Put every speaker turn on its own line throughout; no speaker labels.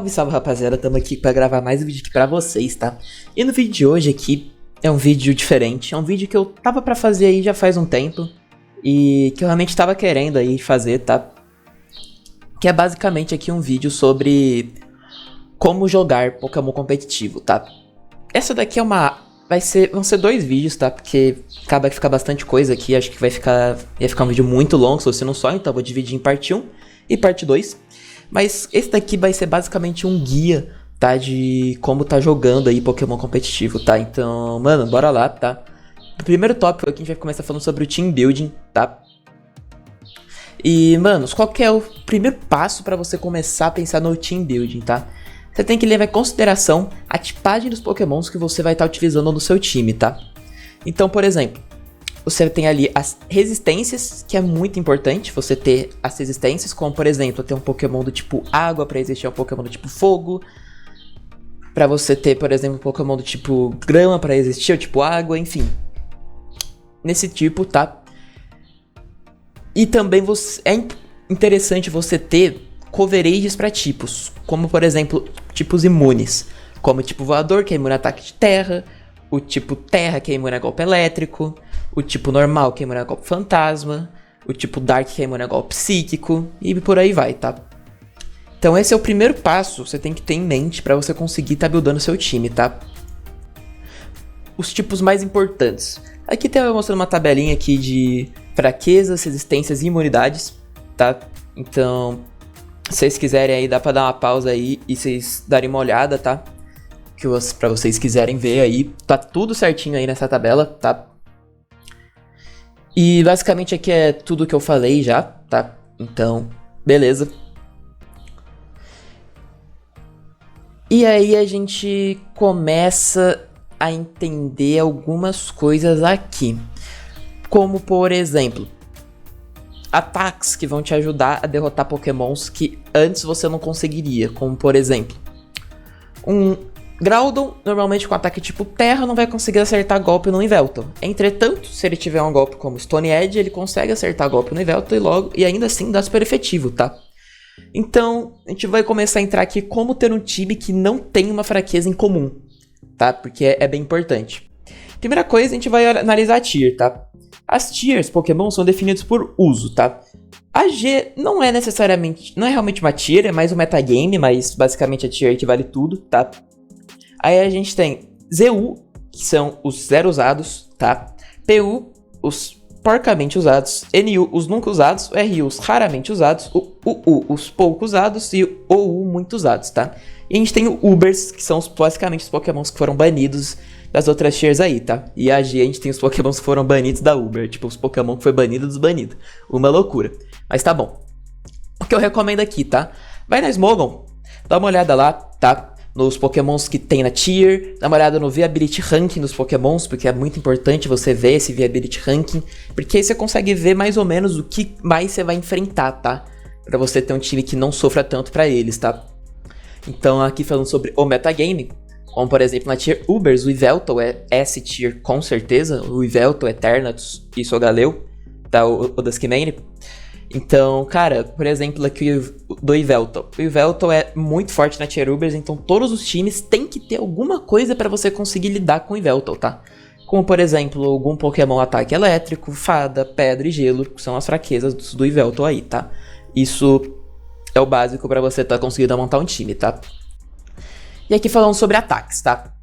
Salve, salve rapaziada, tamo aqui pra gravar mais um vídeo aqui pra vocês, tá? E no vídeo de hoje aqui é um vídeo diferente, é um vídeo que eu tava pra fazer aí já faz um tempo e que eu realmente tava querendo aí fazer, tá? Que é basicamente aqui um vídeo sobre como jogar Pokémon competitivo, tá? Essa daqui é vão ser dois vídeos, tá? Porque acaba que fica bastante coisa aqui, acho que ia ficar um vídeo muito longo se você não só, então eu vou dividir em parte 1 e parte 2. Mas esse daqui vai ser basicamente um guia, tá? De como tá jogando aí Pokémon competitivo, tá? Então, mano, bora lá, tá? No primeiro tópico aqui a gente vai começar falando sobre o Team Building, tá? E, manos, qual que é o primeiro passo pra você começar a pensar no Team Building, tá? Você tem que levar em consideração a tipagem dos Pokémons que você vai estar utilizando no seu time, tá? Então, por exemplo, você tem ali as resistências, que é muito importante você ter as resistências, como por exemplo, ter um Pokémon do tipo água para existir um Pokémon do tipo fogo. Para você ter, por exemplo, um Pokémon do tipo grama para existir o tipo água, enfim. Nesse tipo, tá? E também é interessante você ter coverages para tipos, como por exemplo, tipos imunes, como o tipo voador, que é imune a ataque de terra, o tipo terra, que é imune a golpe elétrico, o tipo normal, que é imune a golpe fantasma, o tipo dark, que é imune a golpe psíquico, e por aí vai, tá? Então esse é o primeiro passo que você tem que ter em mente para você conseguir estar buildando seu time, tá? Os tipos mais importantes. Aqui tem eu mostrando uma tabelinha aqui de fraquezas, resistências e imunidades, tá? Então, se vocês quiserem aí, dá pra dar uma pausa aí e vocês darem uma olhada, tá? Pra vocês quiserem ver aí, tá tudo certinho aí nessa tabela, tá? E basicamente aqui é tudo que eu falei já, tá? Então, beleza. E aí a gente começa a entender algumas coisas aqui. Como, por exemplo, ataques que vão te ajudar a derrotar Pokémons que antes você não conseguiria. Como, por exemplo, um Groudon, normalmente com ataque tipo terra, não vai conseguir acertar golpe no Yveltal. Entretanto, se ele tiver um golpe como Stone Edge, ele consegue acertar golpe no Yveltal e ainda assim dá super efetivo, tá? Então, a gente vai começar a entrar aqui como ter um time que não tem uma fraqueza em comum, tá? Porque é bem importante. Primeira coisa, a gente vai analisar a tier, tá? As tiers Pokémon são definidas por uso, tá? A G não é realmente uma tier, é mais um metagame, mas basicamente a tier equivale tudo, tá? Aí a gente tem ZU, que são os zero usados, tá? PU, os porcamente usados. NU, os nunca usados. RU, os raramente usados. O UU, os pouco usados. E o OU, muito usados, tá? E a gente tem o Ubers, que são basicamente os Pokémons que foram banidos das outras tiers aí, tá? E a G, a gente tem os Pokémons que foram banidos da Uber. Tipo, os Pokémon que foi banido dos banidos. Uma loucura. Mas tá bom. O que eu recomendo aqui, tá? Vai na Smogon, dá uma olhada lá, tá? Nos Pokémons que tem na tier, dá uma olhada no Viability Ranking dos Pokémons, porque é muito importante você ver esse Viability Ranking, porque aí você consegue ver mais ou menos o que mais você vai enfrentar, tá? Pra você ter um time que não sofra tanto pra eles, tá? Então aqui falando sobre o metagame, como por exemplo na tier Ubers, o Yveltal é S-tier com certeza, o Yveltal, Eternatus e Solgaleo, tá? O Duskmane. Então, cara, por exemplo, aqui do Yveltal. O Yveltal é muito forte na tier Ubers, então todos os times têm que ter alguma coisa pra você conseguir lidar com o Yveltal, tá? Como, por exemplo, algum Pokémon ataque elétrico, fada, pedra e gelo, que são as fraquezas do Yveltal aí, tá? Isso é o básico pra você tá conseguindo montar um time, tá? E aqui falando sobre ataques, tá?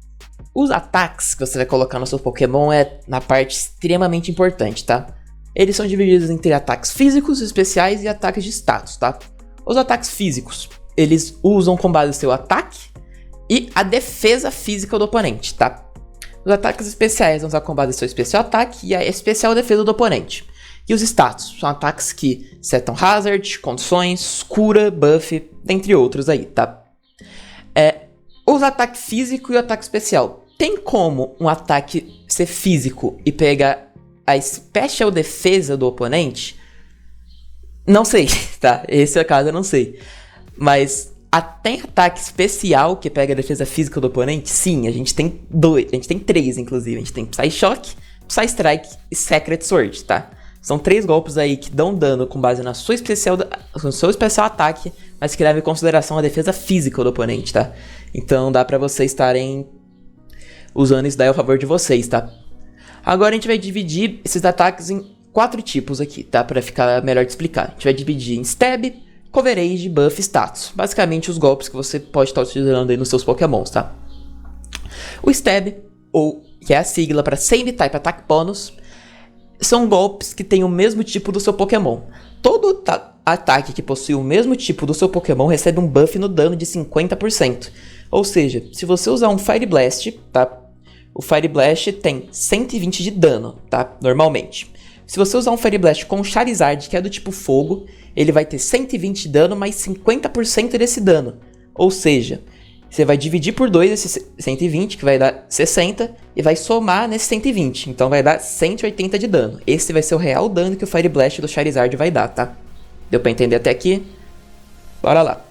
Os ataques que você vai colocar no seu Pokémon é na parte extremamente importante, tá? Eles são divididos entre ataques físicos, especiais e ataques de status, tá? Os ataques físicos, eles usam com base no seu ataque e a defesa física do oponente, tá? Os ataques especiais vão usar com base no seu especial ataque e a especial defesa do oponente. E os status são ataques que setam hazard, condições, cura, buff, entre outros aí, tá? Os ataques físico e o ataque especial. Tem como um ataque ser físico e pegar a special defesa do oponente? Não sei, tá? Esse é o caso, eu não sei. Mas tem ataque especial que pega a defesa física do oponente? Sim, a gente tem três, inclusive. A gente tem Psyshock, Psystrike e Secret Sword, tá? São 3 golpes aí que dão dano com base no seu especial ataque, mas que leva em consideração a defesa física do oponente, tá? Então dá pra vocês estarem usando isso daí ao favor de vocês, tá? Agora a gente vai dividir esses ataques em 4 tipos aqui, tá? Pra ficar melhor de explicar. A gente vai dividir em Stab, Coverage, Buff e Status. Basicamente os golpes que você pode estar utilizando aí nos seus pokémons, tá? O Stab, ou que é a sigla para Same Type Attack Bonus, são golpes que têm o mesmo tipo do seu Pokémon. Todo ataque que possui o mesmo tipo do seu Pokémon recebe um buff no dano de 50%. Ou seja, se você usar um Fire Blast, tá? O Fire Blast tem 120 de dano, tá? Normalmente. Se você usar um Fire Blast com Charizard, que é do tipo fogo, ele vai ter 120 de dano mais 50% desse dano. Ou seja, você vai dividir por 2 esse 120, que vai dar 60, e vai somar nesse 120, então vai dar 180 de dano. Esse vai ser o real dano que o Fire Blast do Charizard vai dar, tá? Deu pra entender até aqui? Bora lá.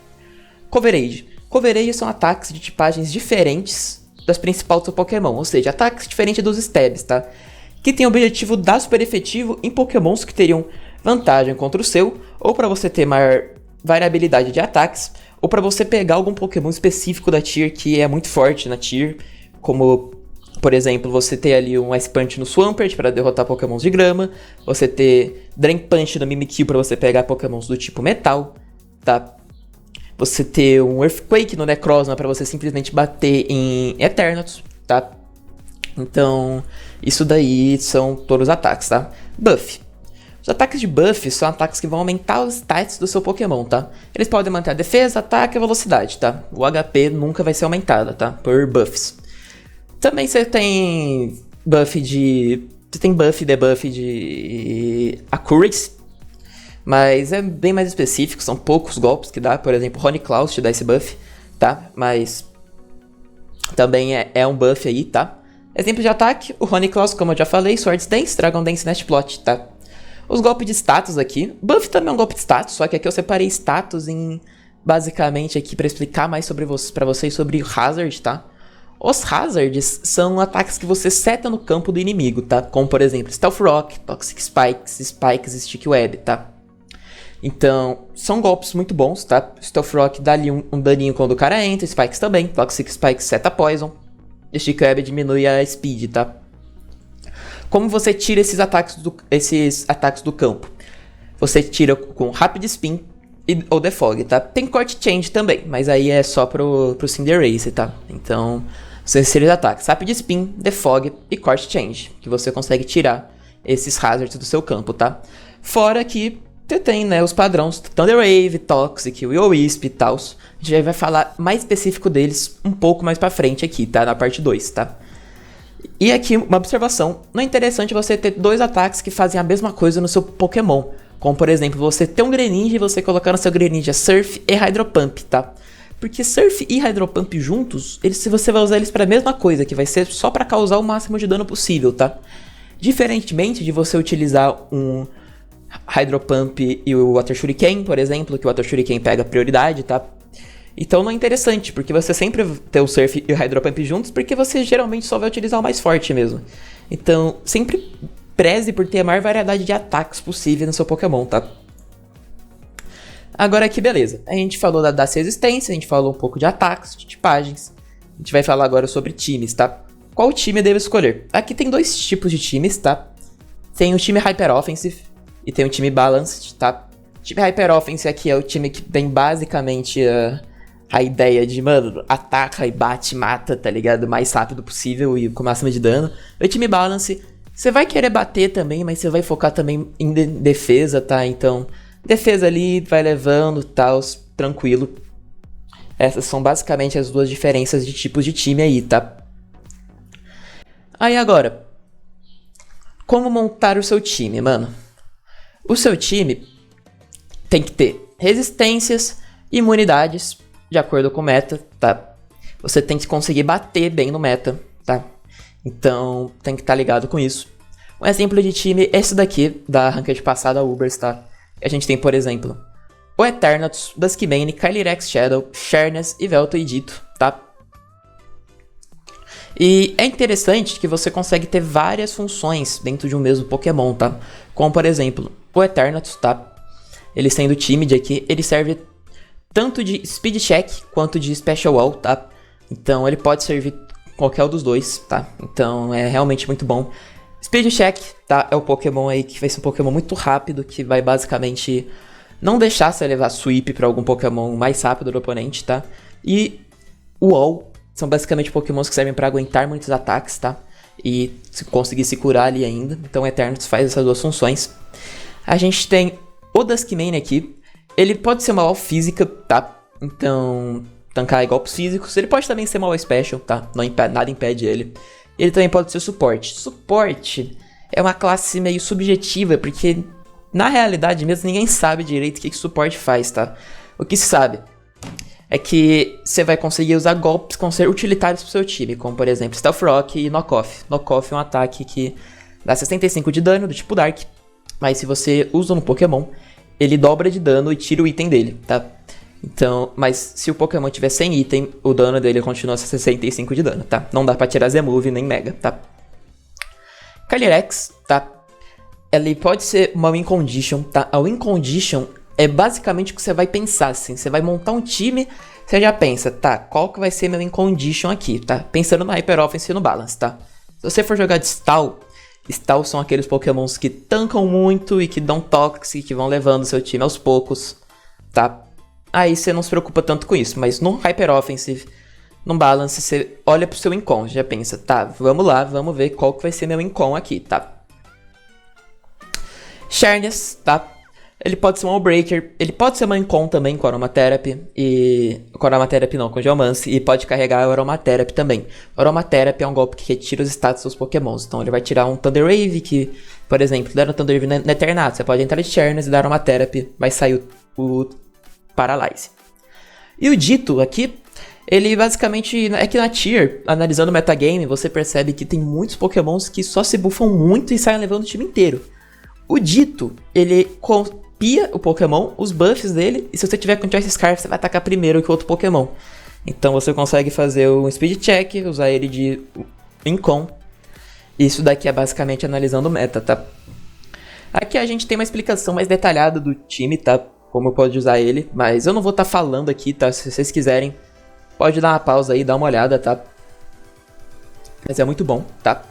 Coverage. Coverage são ataques de tipagens diferentes das principais do seu Pokémon, ou seja, ataques diferentes dos Stabs, tá? Que tem o objetivo dar super efetivo em Pokémons que teriam vantagem contra o seu, ou para você ter maior variabilidade de ataques, ou para você pegar algum Pokémon específico da Tier que é muito forte na Tier, como, por exemplo, você ter ali um Ice Punch no Swampert para derrotar Pokémons de grama, você ter Drain Punch no Mimikyu para você pegar Pokémons do tipo metal, tá? Você ter um Earthquake no Necrozma para você simplesmente bater em Eternatus, tá? Então, isso daí são todos os ataques, tá? Buff. Os ataques de buff são ataques que vão aumentar os stats do seu Pokémon, tá? Eles podem manter a defesa, ataque e velocidade, tá? O HP nunca vai ser aumentado, tá? Por buffs. Também você tem buff de... Você tem buff e debuff de Accuracy, mas é bem mais específico, são poucos golpes que dá. Por exemplo, Honeyclaw te dá esse buff, tá? Mas também é um buff aí, tá? Exemplo de ataque, o Honeyclaw, como eu já falei, Swords Dance, Dragon Dance, Nest Plot, tá? Os golpes de status aqui, buff também é um golpe de status, só que aqui eu separei status em, basicamente aqui pra explicar mais sobre pra vocês sobre o Hazard, tá? Os Hazards são ataques que você seta no campo do inimigo, tá? Como por exemplo, Stealth Rock, Toxic Spikes, Spikes e Stick Web, tá? Então, são golpes muito bons, tá? Stealth Rock dá ali um daninho quando o cara entra, Spikes também, Toxic Spikes seta Poison, e Stick Web diminui a Speed, tá? Como você tira esses ataques do campo? Você tira com Rapid Spin ou Defog, tá? Tem Court Change também, mas aí é só pro Cinderace, tá? Então, são esses ataques. Rapid Spin, Defog e Court Change, que você consegue tirar esses hazards do seu campo, tá? Fora que você tem, né, os padrões Thunder Wave, Toxic, Will-O-Wisp e tal. A gente já vai falar mais específico deles um pouco mais pra frente aqui, tá? Na parte 2, tá? E aqui, uma observação, não é interessante você ter 2 ataques que fazem a mesma coisa no seu Pokémon. Como, por exemplo, você ter um Greninja e você colocar no seu Greninja Surf e Hydro Pump, tá? Porque Surf e Hydro Pump juntos, se você vai usar eles para a mesma coisa, que vai ser só para causar o máximo de dano possível, tá? Diferentemente de você utilizar um Hydro Pump e o Water Shuriken, por exemplo, que o Water Shuriken pega prioridade, tá? Então não é interessante, porque você sempre tem o Surf e o Hydro Pump juntos, porque você geralmente só vai utilizar o mais forte mesmo. Então, sempre preze por ter a maior variedade de ataques possível no seu Pokémon, tá? Agora aqui, beleza. A gente falou da resistência, a gente falou um pouco de ataques, de tipagens. A gente vai falar agora sobre times, tá? Qual time eu devo escolher? Aqui tem 2 tipos de times, tá? Tem o time Hyper Offensive e tem o time Balanced, tá? O time Hyper Offensive aqui é o time que tem basicamente a ideia de, mano, ataca e bate, mata, tá ligado? O mais rápido possível e com o máximo de dano. O time Balance, você vai querer bater também, mas você vai focar também em defesa, tá? Então, defesa ali, vai levando, tal, tranquilo. Essas são basicamente as 2 diferenças de tipos de time aí, tá? Aí agora, como montar o seu time, mano? O seu time tem que ter resistências, imunidades, de acordo com o meta, tá? Você tem que conseguir bater bem no meta, tá? Então, tem que estar ligado com isso. Um exemplo de time é esse daqui, da ranked passada Ubers, tá? A gente tem, por exemplo, o Eternatus, Duskmane, Calyrex Shadow, Sharness, Yveltal e Ditto, tá? E é interessante que você consegue ter várias funções dentro de um mesmo Pokémon, tá? Como, por exemplo, o Eternatus, tá? Ele sendo tímido aqui, ele serve tanto de Speed Check quanto de Special Wall, tá? Então ele pode servir qualquer um dos dois, tá? Então é realmente muito bom. Speed Check, tá? É o Pokémon aí que vai ser um Pokémon muito rápido, que vai basicamente não deixar você levar Sweep pra algum Pokémon mais rápido do oponente, tá? E o Wall são basicamente Pokémons que servem pra aguentar muitos ataques, tá? E conseguir se curar ali ainda. Então o Eternatus faz essas duas funções. A gente tem o Duskmane aqui. Ele pode ser uma Wall física, tá? Então, tancar golpes físicos. Ele pode também ser uma Wall Special, tá? Nada impede ele. Ele também pode ser suporte. Suporte é uma classe meio subjetiva, porque na realidade mesmo ninguém sabe direito o que suporte faz, tá? O que se sabe é que você vai conseguir usar golpes que vão ser utilitários pro seu time, como por exemplo Stealth Rock e Knock Off. Knock Off é um ataque que dá 65 de dano do tipo Dark, mas se você usa no Pokémon, ele dobra de dano e tira o item dele, tá? Então, mas se o Pokémon tiver sem item, o dano dele continua a 65 de dano, tá? Não dá pra tirar Z-Move nem Mega, tá? Calyrex, tá? Ele pode ser uma Win Condition, tá? A Win Condition é basicamente o que você vai pensar, assim. Você vai montar um time, você já pensa, tá? Qual que vai ser meu Win Condition aqui, tá? Pensando no Hyper Offense e no Balance, tá? Se você for jogar de Stall, Stall são aqueles Pokémons que tancam muito e que dão Toxic, que vão levando seu time aos poucos, tá? Aí você não se preocupa tanto com isso, mas no Hyper Offensive, no Balance, você olha pro seu Incon, já pensa, tá, vamos lá, vamos ver qual que vai ser meu Incon aqui, tá? Sharness, tá? Ele pode ser um Wallbreaker, ele pode ser uma Incon também com Aromatherapy, com Aromatherapy não, com Geomancy, e pode carregar o Aromatherapy também. O Aromatherapy é um golpe que retira os status dos Pokémons, então ele vai tirar um Thunder Wave, que, por exemplo, dando Thunder Wave no Eternatus, você pode entrar de Sharness e dar Aromatherapy, vai sair o Paralyze. E o Ditto aqui, ele basicamente, é que na tier, analisando o metagame, você percebe que tem muitos Pokémons que só se buffam muito e saem levando o time inteiro. O Ditto, ele copia o Pokémon, os buffs dele, e se você tiver com Choice Scarf, você vai atacar primeiro que o outro Pokémon. Então você consegue fazer um Speed Check, usar ele de Incon. Isso daqui é basicamente analisando o meta, tá? Aqui a gente tem uma explicação mais detalhada do time, tá? Como pode usar ele, mas eu não vou estar falando aqui, tá? Se vocês quiserem, pode dar uma pausa aí, dar uma olhada, tá? Mas é muito bom, tá?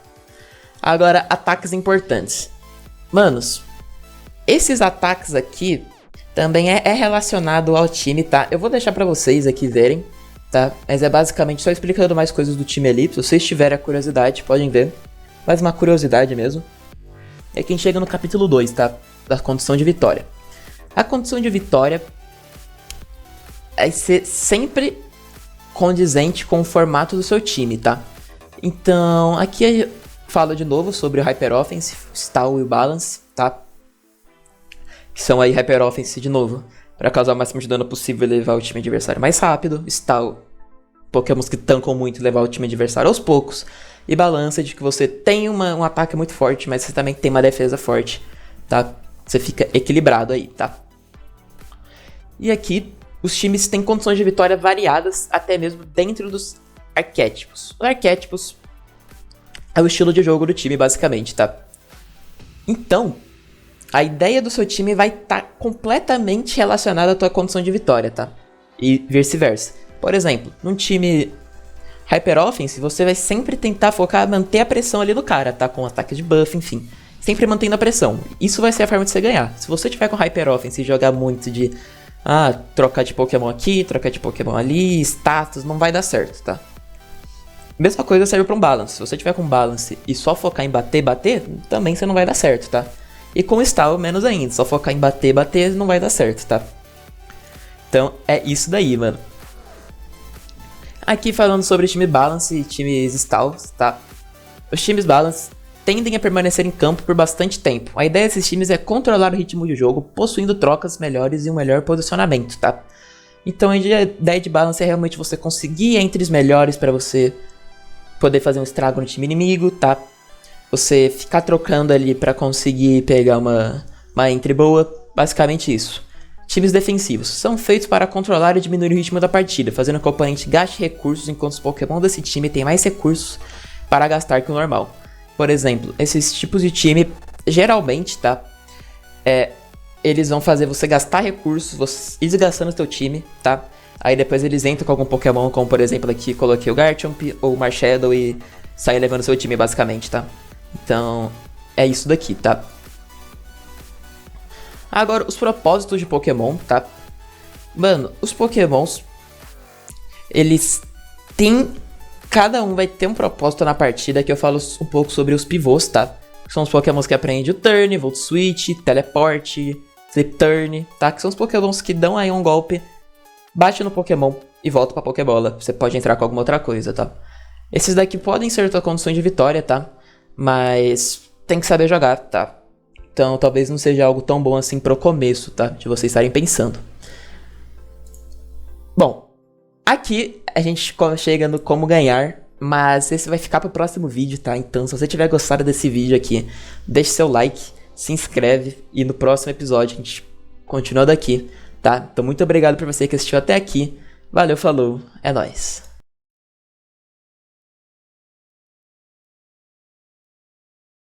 Agora, ataques importantes. Manos, esses ataques aqui também é relacionado ao time, tá? Eu vou deixar pra vocês aqui verem, tá? Mas é basicamente só explicando mais coisas do time ali. Se vocês tiverem a curiosidade, podem ver. Mais uma curiosidade mesmo. É quem chega no capítulo 2, tá? Da condição de vitória. A condição de vitória é ser sempre condizente com o formato do seu time, tá? Então, aqui eu falo de novo sobre o Hyper Offense, Stall e o Balance, tá? Que são aí Hyper Offense de novo, para causar o máximo de dano possível e levar o time adversário mais rápido. Stall, Pokémons que tancam muito e levar o time adversário aos poucos. E Balance de que você tem um ataque muito forte, mas você também tem uma defesa forte, tá? Você fica equilibrado aí, tá? E aqui, os times têm condições de vitória variadas, até mesmo dentro dos arquétipos. Os arquétipos é o estilo de jogo do time, basicamente, tá? Então, a ideia do seu time vai estar completamente relacionada à tua condição de vitória, tá? E vice-versa. Por exemplo, num time Hyper Offense, você vai sempre tentar focar, manter a pressão ali no cara, tá? Com ataque de buff, enfim. Sempre mantendo a pressão. Isso vai ser a forma de você ganhar. Se você tiver com Hyper Offense e jogar muito de trocar de Pokémon aqui, trocar de Pokémon ali, status, não vai dar certo, tá? Mesma coisa serve pra um Balance. Se você tiver com Balance e só focar em bater, também você não vai dar certo, tá? E com Stall, menos ainda. Só focar em bater, não vai dar certo, tá? Então, é isso daí, mano. Aqui falando sobre time Balance e times Stalls, tá? Os times Balance tendem a permanecer em campo por bastante tempo. A ideia desses times é controlar o ritmo de jogo, possuindo trocas melhores e um melhor posicionamento, tá? Então a ideia de Balance é realmente você conseguir entre os melhores para você poder fazer um estrago no time inimigo, tá? Você ficar trocando ali para conseguir pegar uma entry boa, basicamente isso. Times defensivos são feitos para controlar e diminuir o ritmo da partida, fazendo com que o oponente gaste recursos enquanto os Pokémon desse time têm mais recursos para gastar que o normal. Por exemplo, esses tipos de time, geralmente, tá? Eles vão fazer você gastar recursos, você ir desgastando o seu time, tá? Aí depois eles entram com algum Pokémon, como por exemplo aqui coloquei o Garchomp ou o Marshadow e saem levando seu time basicamente, tá? Então, é isso daqui, tá? Agora, os propósitos de Pokémon, tá? Mano, os Pokémons, eles têm... Cada um vai ter um propósito na partida, que eu falo um pouco sobre os pivôs, tá? São os Pokémons que aprendem o Turn, Volt Switch, Teleporte, Sleep Turn, tá? Que são os Pokémons que dão aí um golpe, bate no Pokémon e volta pra Pokébola. Você pode entrar com alguma outra coisa, tá? Esses daqui podem ser tua condição de vitória, tá? Mas tem que saber jogar, tá? Então talvez não seja algo tão bom assim pro começo, tá? De vocês estarem pensando. Bom, aqui a gente chega no como ganhar, mas esse vai ficar pro próximo vídeo, tá? Então se você tiver gostado desse vídeo aqui, deixe seu like, se inscreve e no próximo episódio a gente continua daqui, tá? Então muito obrigado por você que assistiu até aqui. Valeu, falou, é nóis.